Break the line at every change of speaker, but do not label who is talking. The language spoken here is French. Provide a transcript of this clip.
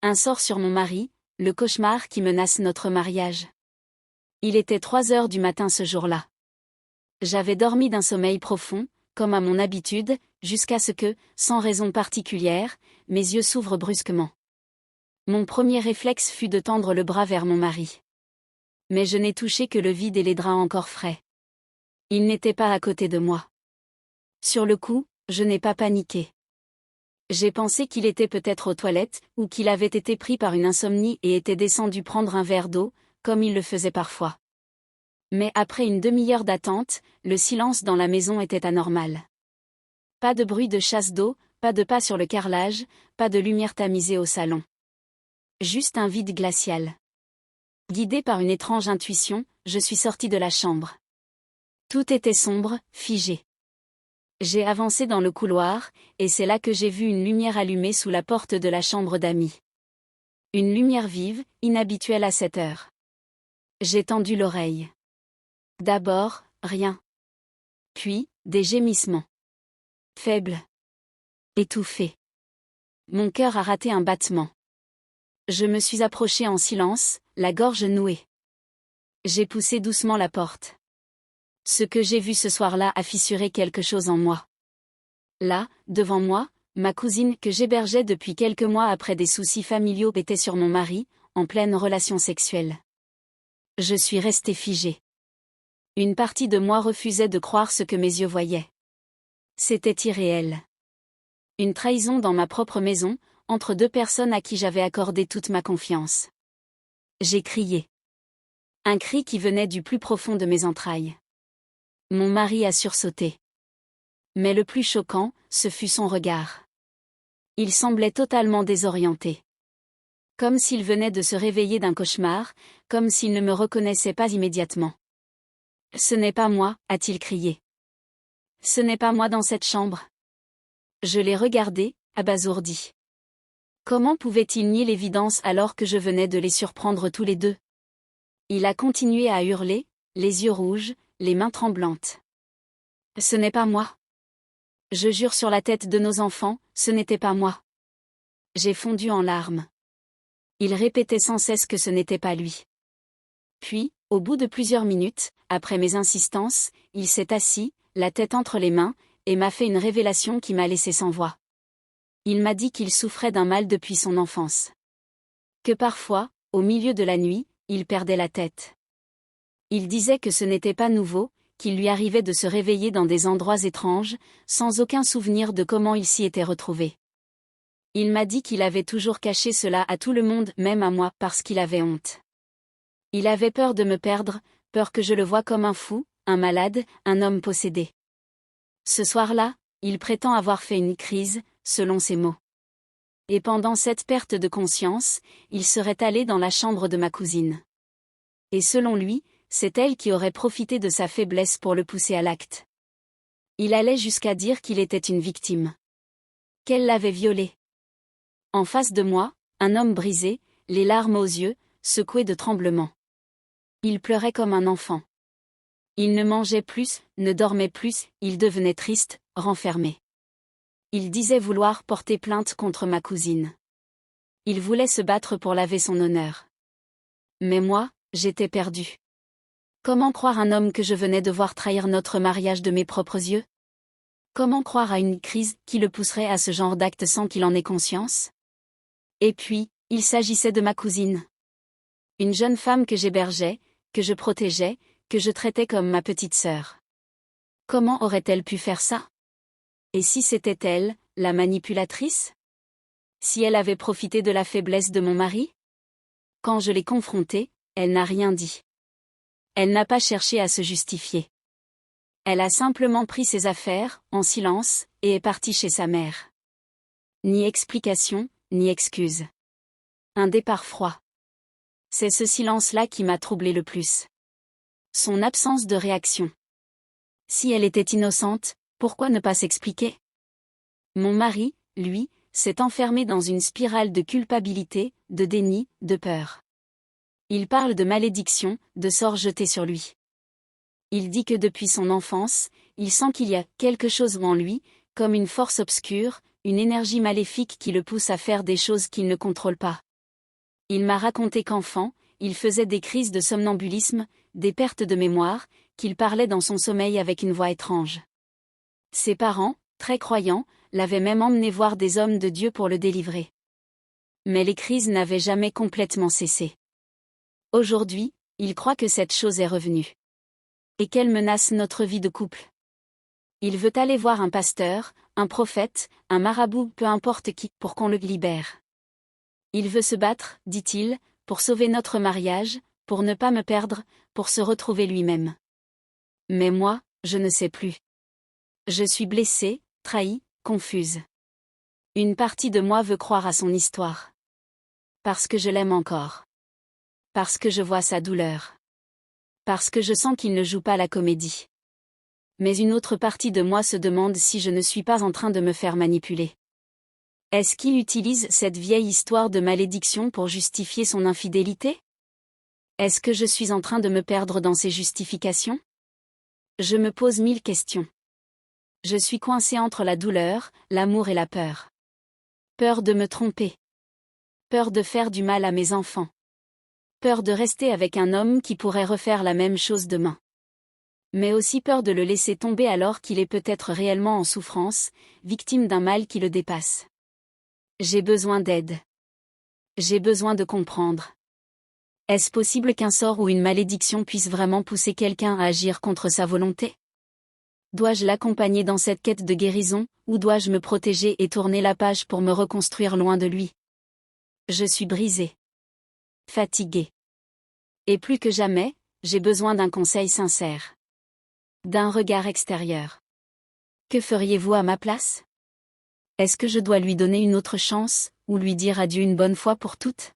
Un sort sur mon mari, le cauchemar qui menace notre mariage. Il était 3 heures du matin ce jour-là. J'avais dormi d'un sommeil profond, comme à mon habitude, jusqu'à ce que, sans raison particulière, mes yeux s'ouvrent brusquement. Mon premier réflexe fut de tendre le bras vers mon mari. Mais je n'ai touché que le vide et les draps encore frais. Il n'était pas à côté de moi. Sur le coup, je n'ai pas paniqué. J'ai pensé qu'il était peut-être aux toilettes, ou qu'il avait été pris par une insomnie et était descendu prendre un verre d'eau, comme il le faisait parfois. Mais après une demi-heure d'attente, le silence dans la maison était anormal. Pas de bruit de chasse d'eau, pas de pas sur le carrelage, pas de lumière tamisée au salon. Juste un vide glacial. Guidé par une étrange intuition, je suis sortie de la chambre. Tout était sombre, figé. J'ai avancé dans le couloir, et c'est là que j'ai vu une lumière allumée sous la porte de la chambre d'amis. Une lumière vive, inhabituelle à cette heure. J'ai tendu l'oreille. D'abord, rien. Puis, des gémissements. Faibles. Étouffés. Mon cœur a raté un battement. Je me suis approchée en silence, la gorge nouée. J'ai poussé doucement la porte. Ce que j'ai vu ce soir-là a fissuré quelque chose en moi. Là, devant moi, ma cousine que j'hébergeais depuis quelques mois après des soucis familiaux était sur mon mari, en pleine relation sexuelle. Je suis restée figée. Une partie de moi refusait de croire ce que mes yeux voyaient. C'était irréel. Une trahison dans ma propre maison, entre deux personnes à qui j'avais accordé toute ma confiance. J'ai crié. Un cri qui venait du plus profond de mes entrailles. Mon mari a sursauté. Mais le plus choquant, ce fut son regard. Il semblait totalement désorienté. Comme s'il venait de se réveiller d'un cauchemar, comme s'il ne me reconnaissait pas immédiatement. « Ce n'est pas moi », a-t-il crié. « Ce n'est pas moi dans cette chambre. » Je l'ai regardé, abasourdi. Comment pouvait-il nier l'évidence alors que je venais de les surprendre tous les deux? Il a continué à hurler, les yeux rouges, les mains tremblantes. « Ce n'est pas moi. Je jure sur la tête de nos enfants, ce n'était pas moi. » J'ai fondu en larmes. Il répétait sans cesse que ce n'était pas lui. Puis, au bout de plusieurs minutes, après mes insistances, il s'est assis, la tête entre les mains, et m'a fait une révélation qui m'a laissé sans voix. Il m'a dit qu'il souffrait d'un mal depuis son enfance. Que parfois, au milieu de la nuit, il perdait la tête. Il disait que ce n'était pas nouveau, qu'il lui arrivait de se réveiller dans des endroits étranges, sans aucun souvenir de comment il s'y était retrouvé. Il m'a dit qu'il avait toujours caché cela à tout le monde, même à moi, parce qu'il avait honte. Il avait peur de me perdre, peur que je le voie comme un fou, un malade, un homme possédé. Ce soir-là, il prétend avoir fait une crise, selon ses mots. Et pendant cette perte de conscience, il serait allé dans la chambre de ma cousine. Et selon lui, c'est elle qui aurait profité de sa faiblesse pour le pousser à l'acte. Il allait jusqu'à dire qu'il était une victime. Qu'elle l'avait violé. En face de moi, un homme brisé, les larmes aux yeux, secoué de tremblements. Il pleurait comme un enfant. Il ne mangeait plus, ne dormait plus, il devenait triste, renfermé. Il disait vouloir porter plainte contre ma cousine. Il voulait se battre pour laver son honneur. Mais moi, j'étais perdue. Comment croire un homme que je venais de voir trahir notre mariage de mes propres yeux? Comment croire à une crise qui le pousserait à ce genre d'acte sans qu'il en ait conscience? Et puis, il s'agissait de ma cousine. Une jeune femme que j'hébergeais, que je protégeais, que je traitais comme ma petite sœur. Comment aurait-elle pu faire ça? Et si c'était elle, la manipulatrice? Si elle avait profité de la faiblesse de mon mari? Quand je l'ai confrontée, elle n'a rien dit. Elle n'a pas cherché à se justifier. Elle a simplement pris ses affaires, en silence, et est partie chez sa mère. Ni explication, ni excuse. Un départ froid. C'est ce silence-là qui m'a troublé le plus. Son absence de réaction. Si elle était innocente, pourquoi ne pas s'expliquer? Mon mari, lui, s'est enfermé dans une spirale de culpabilité, de déni, de peur. Il parle de malédiction, de sort jeté sur lui. Il dit que depuis son enfance, il sent qu'il y a quelque chose en lui, comme une force obscure, une énergie maléfique qui le pousse à faire des choses qu'il ne contrôle pas. Il m'a raconté qu'enfant, il faisait des crises de somnambulisme, des pertes de mémoire, qu'il parlait dans son sommeil avec une voix étrange. Ses parents, très croyants, l'avaient même emmené voir des hommes de Dieu pour le délivrer. Mais les crises n'avaient jamais complètement cessé. Aujourd'hui, il croit que cette chose est revenue. Et qu'elle menace notre vie de couple. Il veut aller voir un pasteur, un prophète, un marabout, peu importe qui, pour qu'on le libère. Il veut se battre, dit-il, pour sauver notre mariage, pour ne pas me perdre, pour se retrouver lui-même. Mais moi, je ne sais plus. Je suis blessée, trahie, confuse. Une partie de moi veut croire à son histoire. Parce que je l'aime encore. Parce que je vois sa douleur. Parce que je sens qu'il ne joue pas la comédie. Mais une autre partie de moi se demande si je ne suis pas en train de me faire manipuler. Est-ce qu'il utilise cette vieille histoire de malédiction pour justifier son infidélité? Est-ce que je suis en train de me perdre dans ses justifications? Je me pose 1000 questions. Je suis coincée entre la douleur, l'amour et la peur. Peur de me tromper. Peur de faire du mal à mes enfants. Peur de rester avec un homme qui pourrait refaire la même chose demain. Mais aussi peur de le laisser tomber alors qu'il est peut-être réellement en souffrance, victime d'un mal qui le dépasse. J'ai besoin d'aide. J'ai besoin de comprendre. Est-ce possible qu'un sort ou une malédiction puisse vraiment pousser quelqu'un à agir contre sa volonté? Dois-je l'accompagner dans cette quête de guérison, ou dois-je me protéger et tourner la page pour me reconstruire loin de lui? Je suis brisée. Fatiguée. Et plus que jamais, j'ai besoin d'un conseil sincère. D'un regard extérieur. Que feriez-vous à ma place? Est-ce que je dois lui donner une autre chance, ou lui dire adieu une bonne fois pour toutes?